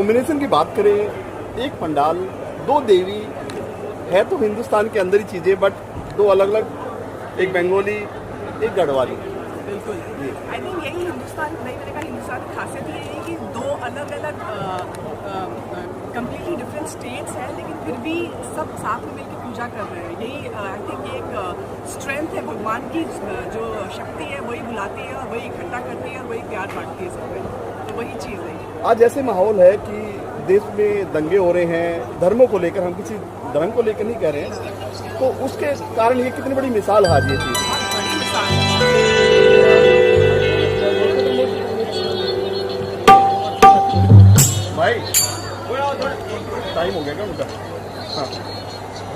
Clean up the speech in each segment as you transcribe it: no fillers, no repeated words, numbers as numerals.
Combination की बात करें, एक पंडाल, दो देवी है तो हिंदुस्तान के अंदर ही चीज़ें, बट दो अलग अलग, एक बंगाली एक गढ़वाली। बिल्कुल, आई थिंक यही हिंदुस्तान, मैंने कहा हिंदुस्तान की खासियत ये है कि दो अलग अलग कम्प्लीटली डिफरेंट स्टेट्स हैं, लेकिन फिर भी सब साथ में मिलकर पूजा कर रहे हैं। यही आई थिंक एक स्ट्रेंथ है, भगवान की जो शक्ति है वही बुलाती है और वही इकट्ठा करती है और वही प्यार बांटती है सबमें, तो वही चीज़ है। आज ऐसे माहौल है कि देश में दंगे हो रहे हैं धर्मों को लेकर, हम किसी धर्म को लेकर नहीं कह रहे हैं, तो उसके कारण ये कितनी बड़ी मिसाल है आज ये चीज़। बहुत बड़ी मिसाल भाई टाइम हो गया क्या उनका? हाँ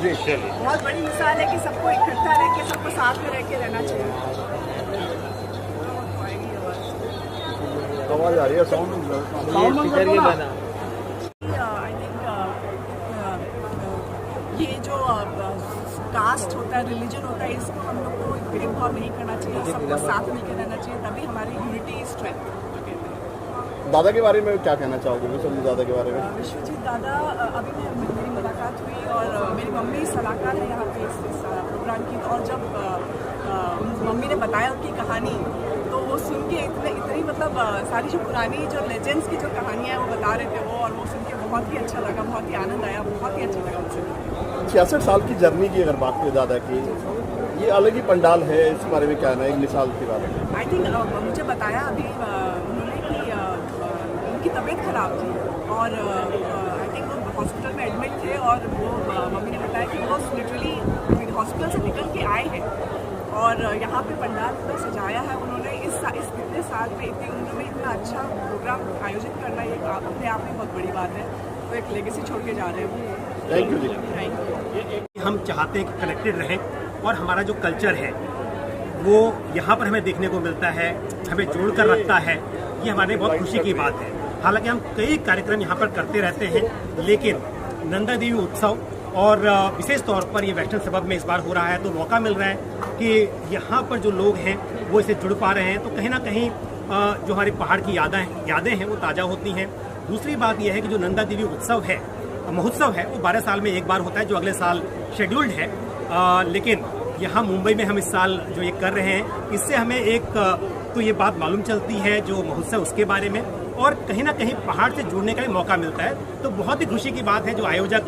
जी, चलिए। बहुत बड़ी मिसाल है कि सबको इकट्ठा रह के, सबको साथ में रह के रहना चाहिए। आवाज आ रही है, साउंड बना। आई थिंक ये जो कास्ट होता है, रिलीजन होता है, इसको हम लोग को भेदभाव नहीं करना चाहिए, सबको साथ मिलकर रहना चाहिए, तभी हमारी यूनिटी स्ट्रेंथ। दादा के बारे में क्या कहना चाहोगे, विश्वजीत दादा के बारे में? विश्वजीत दादा, अभी मेरी मुलाकात हुई और मेरी मम्मी सलाहकार है यहाँ पे इस प्रोग्राम की, और जब मम्मी ने बताया उनकी कहानी तो वो सुन के इतनी मतलब सारी जो पुरानी जो लेजेंड्स की जो कहानियाँ हैं वो बता रहे थे वो, और वो सुन के बहुत ही अच्छा लगा, बहुत ही आनंद आया, बहुत ही अच्छा लगा मुझे। 66 साल की जर्नी की अगर बात करें दादा की, ये अलग ही पंडाल है, इस बारे में क्या है, एक मिसाल के बारे में? आई थिंक मुझे बताया अभी उन्होंने कि उनकी तबीयत खराब थी और आई थिंक वो हॉस्पिटल में एडमिट थे, और वो मम्मी ने बताया कि वो लिटरली हॉस्पिटल से निकल के आए हैं और यहाँ पे पंडाल पूरा सजाया है उन्होंने। इस इतने साल में, इतनी उम्र में इतना अच्छा प्रोग्राम आयोजित करना ये अपने आप में बहुत बड़ी बात है, तो एक लेगेसी छोड़ के जा रहे हैं। Thank you ji. Thank you. हम चाहते हैं कि कनेक्टेड रहें और हमारा जो कल्चर है वो यहाँ पर हमें देखने को मिलता है, हमें जोड़ कर रखता है, ये हमारे बहुत खुशी की बात है। हालांकि हम कई कार्यक्रम यहाँ पर करते रहते हैं, लेकिन नंदा देवी उत्सव और विशेष तौर पर ये वेस्टर्न सबब में इस बार हो रहा है, तो मौका मिल रहा है कि यहाँ पर जो लोग हैं वो इसे जुड़ पा रहे हैं, तो कहीं ना कहीं जो हमारे पहाड़ की यादें हैं वो ताज़ा होती हैं। दूसरी बात यह है कि जो नंदा देवी उत्सव है, महोत्सव है, वो 12 साल में एक बार होता है, जो अगले साल शेड्यूल्ड है, लेकिन यहाँ मुंबई में हम इस साल जो ये कर रहे हैं, इससे हमें एक तो ये बात मालूम चलती है जो महोत्सव उसके बारे में, और कहीं ना कहीं पहाड़ से जुड़ने का भी मौका मिलता है, तो बहुत ही खुशी की बात है जो आयोजक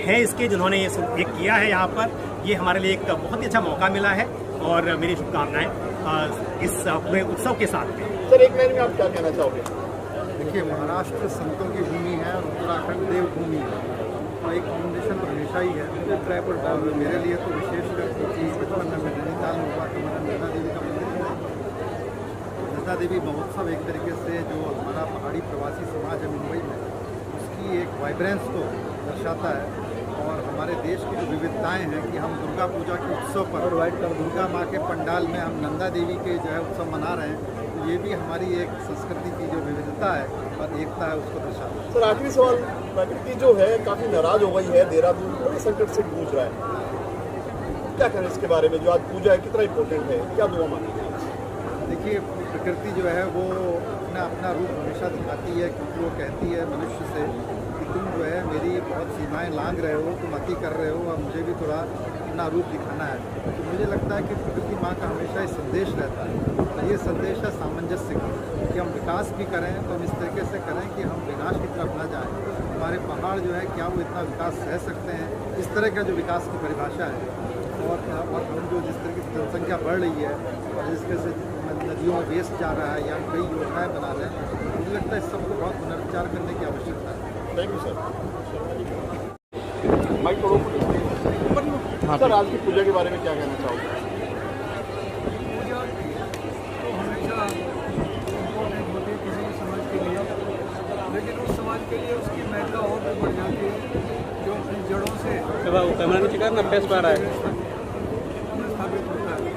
है इसके, जिन्होंने ये एक किया है यहाँ पर, ये हमारे लिए एक बहुत ही अच्छा मौका मिला है और मेरी शुभकामनाएं इस पूरे उत्सव के साथ में। सर, एक लाइन में आप क्या कहना चाहोगे? देखिए, महाराष्ट्र संतों की भूमि है और उत्तराखंड देवभूमि है, और एक कॉम्बिनेशन तो हमेशा ही है। और मेरे लिए तो विशेषकर क्योंकि बचपन में मैं नैनीताल में हुआ तो मैंने नंदा देवी का मंदिर है। नंदा देवी महोत्सव एक तरीके से जो हमारा पहाड़ी प्रवासी समाज है मुंबई में, उसकी एक वाइब्रेंस को दर्शाता है, और हमारे देश की जो विविधताएं हैं कि हम दुर्गा पूजा के उत्सव पर दुर्गा माँ के पंडाल में हम नंदा देवी के जो है उत्सव मना रहे हैं, तो ये भी हमारी एक संस्कृति की जो विविधता है और एकता है उसको दर्शाता है। सर, आखिरी सवाल, प्रकृति जो है काफ़ी नाराज हो गई है, देहरादून बड़े संकट से जूझ रहा है, क्या करें इसके बारे में? जो आज पूजा है कितना इम्पोर्टेंट है, क्या दुआ मांगे? देखिए, प्रकृति जो है वो अपना रूप हमेशा दिखाती है, क्योंकि वो कहती है मनुष्य से कि तुम जो है मेरी बहुत सीमाएं लांघ रहे हो, तुम अति कर रहे हो, और मुझे भी थोड़ा अपना रूप दिखाना है। तो मुझे लगता है कि प्रकृति माँ का हमेशा एक संदेश रहता है, तो ये संदेश है सामंजस्य का, कि हम विकास भी करें तो हम इस तरीके से करें कि हम विनाश की तरफ न जाएँ। हमारे पहाड़ जो है क्या वो इतना विकास सह सकते हैं, इस तरह का जो विकास की परिभाषा है, और हम जो जिस तरीके से जनसंख्या बढ़ रही है और जिस तरह से नदियों में वेस्ट जा रहा है या कई योजनाएं बना रहे हैं, मुझे लगता है इस सबको बहुत पुनर्विचार करने की आवश्यकता है। Thank you sir. माइक थोड़ा ऊपर। सर, आज की पूजा के बारे में क्या कहना चाहोगे? पूजा तो हमेशा इम्पोर्टेंट होती है किसी भी समाज के लिए, लेकिन उस समाज के लिए उसकी महत्ता और भी बढ़ जाती है जो अपनी जड़ों से स्थापित होता है।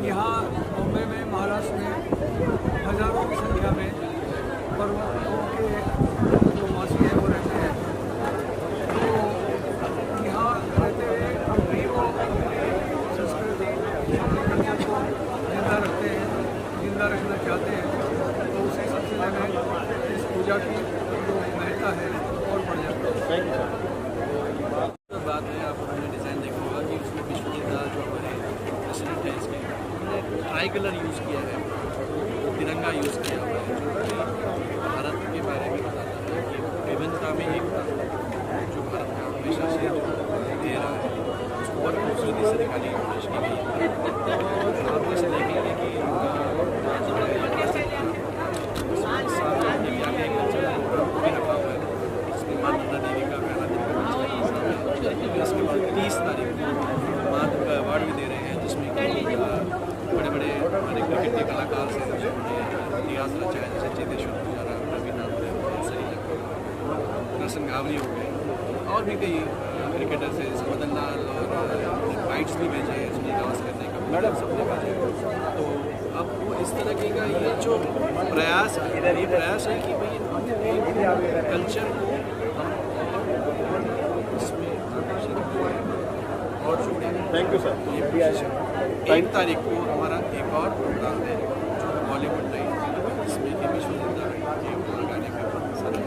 यहाँ बॉम्बे में, महाराष्ट्र में हजारों की संख्या में पर्वतों के जो वासी हैं वो रहते हैं, तो यहाँ रहते हुए अपनी वो संस्कृति अपने कल्चर को जिंदा रखते हैं, जिंदा रखना चाहते हैं, तो उसी सिलसिले में इस पूजा की जो ट्राई कलर यूज़ किया है, तिरंगा यूज़ किया हुआ है, जो भारत के बारे में बताता है कि विभिन्नता में एकता जो भारत का हमेशा से दे रहा है, उसको बहुत खूबसूरती से दिखाने की कोशिश की गई है। आप जैसे देखेंगे कि रखा हुआ है, इसमें माँ नंदा देवी का गाना इसके बाद 30 तारीख को माँ का अवार्ड भी दे रहे हैं, जिसमें कि बड़े बड़े हमारे क्रिकेट के कलाकार से इतिहास रचा है, जैसे चेतेश्वर पुजारा, रविनाथ, दर्शन गावरी हो गए, और भी कई क्रिकेटर्स हैं जैसे मदन लाल, और फाइट्स भी भेजे हैं सुनील गावस्कर ने, कपिल सबने भेजे। तो अब वो इस तरह का ये जो प्रयास है कि भाई कल्चर को हम इसमें और जोड़ें। Thank you sir. 1 तारीख को हमारा एक और प्रोग्राम है जो बॉलीवुड नाइट, इसमें कि विश्वजिंदा के गाने का सारा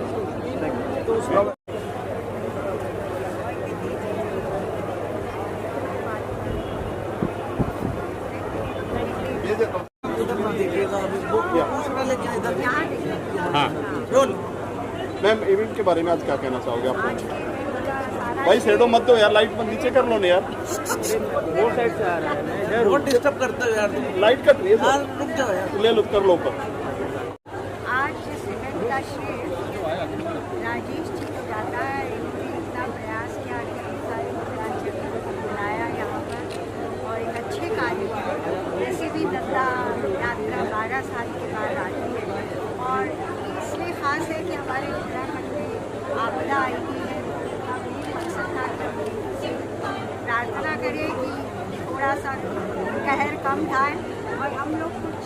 हाँ मैम, इवेंट के बारे में आज क्या कहना चाहोगे आप? भाई शेडो मत दो यार, लाइट मत नीचे कर लो ना यार, वो साइड से आ रहा है, बहुत डिस्टर्ब करता है यार, लाइट कट रही है यार सर। रुक जाओ यार। ले लो, कर लो ऊपर। आज सेकंड का शेर राजेश जी को जाता है, इन्होंने इतना प्रयास किया कि हम सारे मिथिलांचल को बुलाया यहाँ पर और एक अच्छे कार्य किए। वैसे भी नंदा यात्रा 12 साल के बाद आती है और इसलिए खास है कि हमारे उत्तराखंड में आपदा आई हुई है। हम ये मकसद था कि प्रार्थना करें कि थोड़ा सा कहर कम जाए और हम लोग कुछ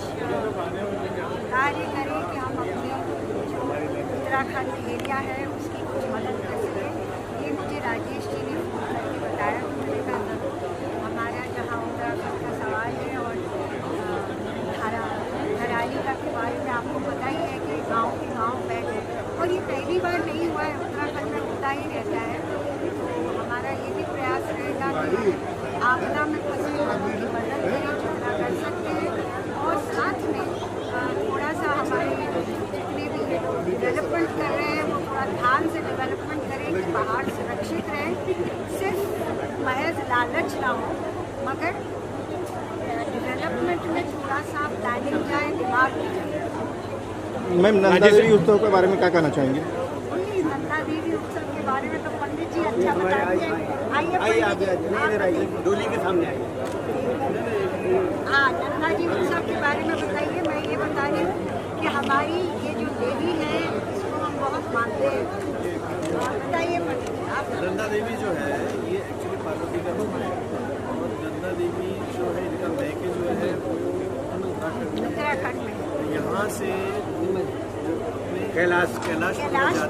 कार्य करें कि हम अपने जो उत्तराखंड एरिया है उसकी कुछ मदद कर सकें। ये मुझे राजेश जी ने फोन करके बताया, तो मैंने कहा हमारा जहाँ उत्तराखंड का सवाल है और धराली का के बारे में आपको पता ही है कि गाँव के गाँव बैठे, और ये पहली बार नहीं हुआ है, उत्तराखंड में होता ही रहता है। तो हमारा ये भी प्रयास रहेगा कि आपदा में फंसे लोगों की मदद करें जितना कर सकते हैं, और साथ में थोड़ा सा हमारे जितने भी डेवलपमेंट कर रहे हैं वो थोड़ा ध्यान से डेवलपमेंट करें कि पहाड़ सुरक्षित रहें, सिर्फ महज लालच ना हो, मगर डेवलपमेंट में थोड़ा सा प्लानिंग जाए, दिमाग भी जाए। मैम, नंदा देवी उत्सव के बारे में क्या कहना चाहेंगे? नंदा देवी उत्सव के बारे में तो पंडित जी अच्छा बताएंगे। आइए डोली के सामने आइए। हाँ, नंदा जी उत्सव के बारे में बताइए। मैं ये बता रही हूँ कि हमारी ये जो देवी है इसको हम बहुत मानते हैं। बताइए पंडित जी आप। नंदा देवी जो है ये एक्चुअली पार्वती का रूप है, और नंदा देवी जो है इनका मैके जो है वो उत्तराखंड में यहाँ से कैलाश कैलाश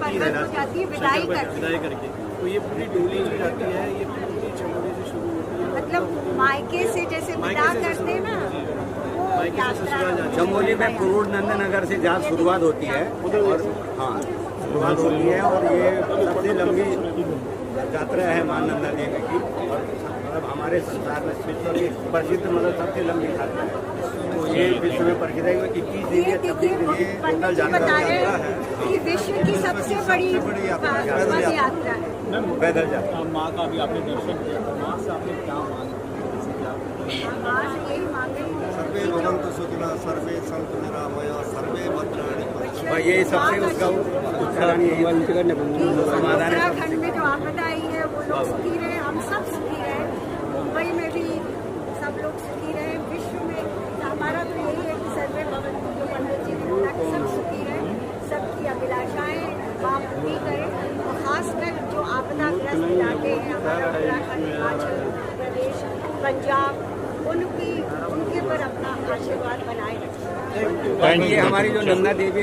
पर्वत को जाती है विदाई करके, तो ये पूरी डोली जो जाती है ये पूरी चमोली से शुरू होती है, मतलब मायके से जैसे विदा करते हैं ना, वो यात्रा चमोली में कुरूर नंदनगर से जहाँ शुरुआत होती है, और हाँ शुरुआत होती है, और ये सबसे लंबी यात्रा है मां नंदा देवी की, और मतलब हमारे संसार में विश्व की प्रसिद्ध मतलब सबसे लंबी यात्रा है। तो ये विश्व में प्रसिद्ध है, 21 दिन या 26 दिन ये टोटल बता रहे यात्रा है। हैं कि विश्व की सबसे बड़ी यात्रा है पैदल यात्रा। माँ का भी आपने दर्शन किया, माँ से आपने क्या मांगा? माँ से यही मांगे सर्वे भवन्तु सुखिनः, सर्वे सन्तु निरामया, सर्वे भद्राणि भाई ये सबसे उसका उत्तराखंड यही समाधान है। उत्तराखंड में जो आपदा आई है वो लोग सुखी रहे, हम सब सुखी रहे, मुंबई में भी सब लोग सुखी रहे, विश्व में हमारा तो यही है कि सर्वे भवन्तु, जो पंडित जी ने बोला कि सब सुखी रहे, सबकी अभिलाषाएं माँ पूरी करें, और खासकर जो आपदाग्रस्त इलाके हैं हमारा उत्तराखंड, हिमाचल प्रदेश, पंजाब, उनके पर अपना आशीर्वाद बनाए रखें। ये हमारी जो नंदा देवी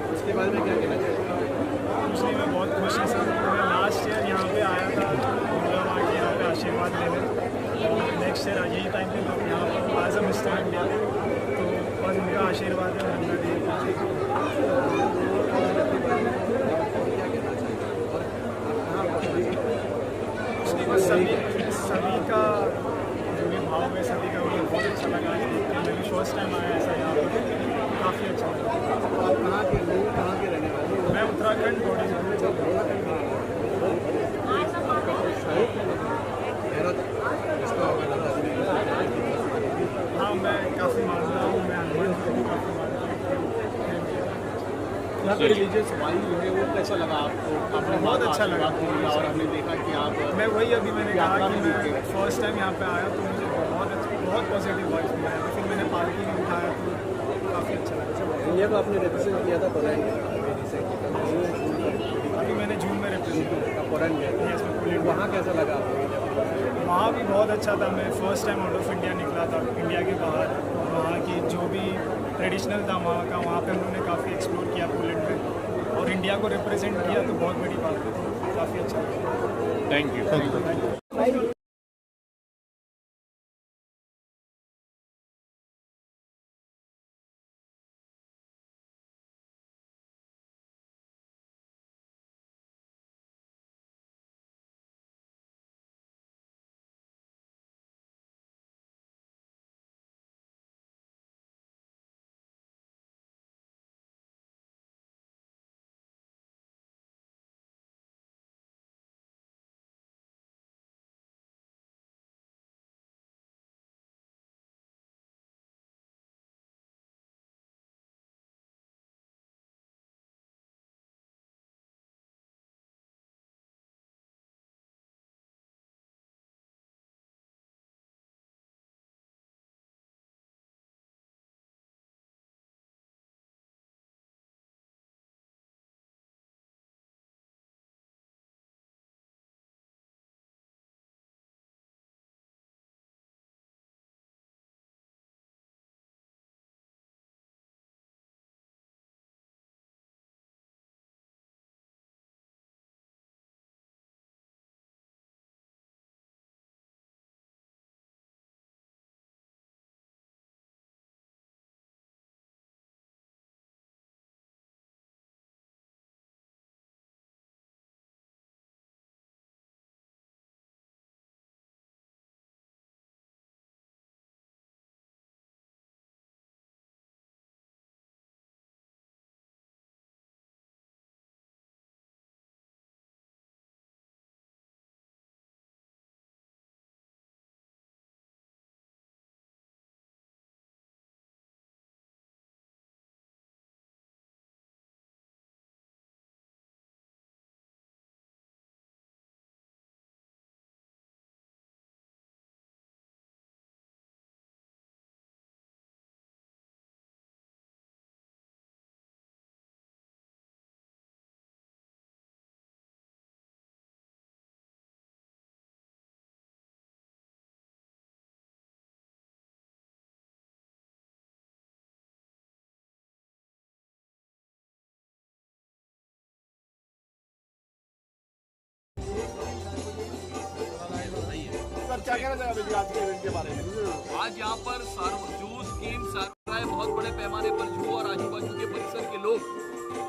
उसके बारे में क्या कहना चाहिए? इसलिए मैं बहुत खुश हूँ सर। मैं लास्ट ईयर यहाँ पे आया था दुर्गा माँ के यहाँ पे आशीर्वाद लेने, और नेक्स्ट ईयर यही टाइम पे मैं यहाँ पर एज अ मिस्टर इंडिया, तो बस उनका आशीर्वाद है नंदा देवी। उसके बाद सभी का फर्स्ट टाइम आया ऐसा यहाँ पर, काफ़ी अच्छा लगा। कहाँ के रहने वाले? मैं उत्तराखंड बॉडी हाँ, मैं काफ़ी मानता हूँ, मैं हनुमान जी को भी काफ़ी मानता हूँ। यहाँ पे रिलीजियस वाइब जो है वो कैसा लगा आपको? आपने बहुत अच्छा लगा और हमने देखा कि आप मैं वही अभी मैंने कहा कि मैं फर्स्ट टाइम यहाँ पे आया तो मुझे बहुत पॉजिटिव वाइब्स मिला है। फिर मैंने पालकी भी उठाया तो काफ़ी अच्छा लगा। इंडिया को आपने रिप्रेजेंट किया था पोलैंड में, अभी मैंने जून में रिप्रेजेंट किया पोलैंड में, वहाँ कैसा लगा आपको? वहाँ भी बहुत अच्छा था। मैं first time out of India निकला था, इंडिया के बाहर। वहाँ की जो भी ट्रेडिशनल था वहाँ का, वहाँ पे हम लोगों ने काफ़ी एक्सप्लोर किया पोलैंड में, और इंडिया को रिप्रेजेंट किया तो बहुत बड़ी बात है। काफ़ी अच्छा लगा। Thank you. क्या कहना चाहेंगे आज के इवेंट के बारे में? आज यहाँ पर जूस गेम सारा बहुत बड़े पैमाने पर जू और आजू बाजू के परिसर के लोग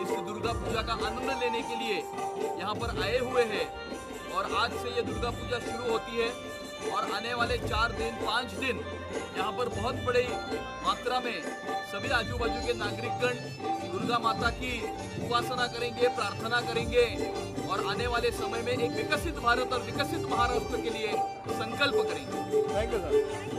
इस दुर्गा पूजा का आनंद लेने के लिए यहाँ पर आए हुए हैं। और आज से ये दुर्गा पूजा शुरू होती है और आने वाले 4 दिन 5 दिन यहाँ पर बहुत बड़ी मात्रा में सभी आजू बाजू के नागरिकगण दुर्गा माता की उपासना करेंगे, प्रार्थना करेंगे और आने वाले समय में एक विकसित भारत और विकसित महाराष्ट्र के लिए संकल्प करेंगे। Thank you sir.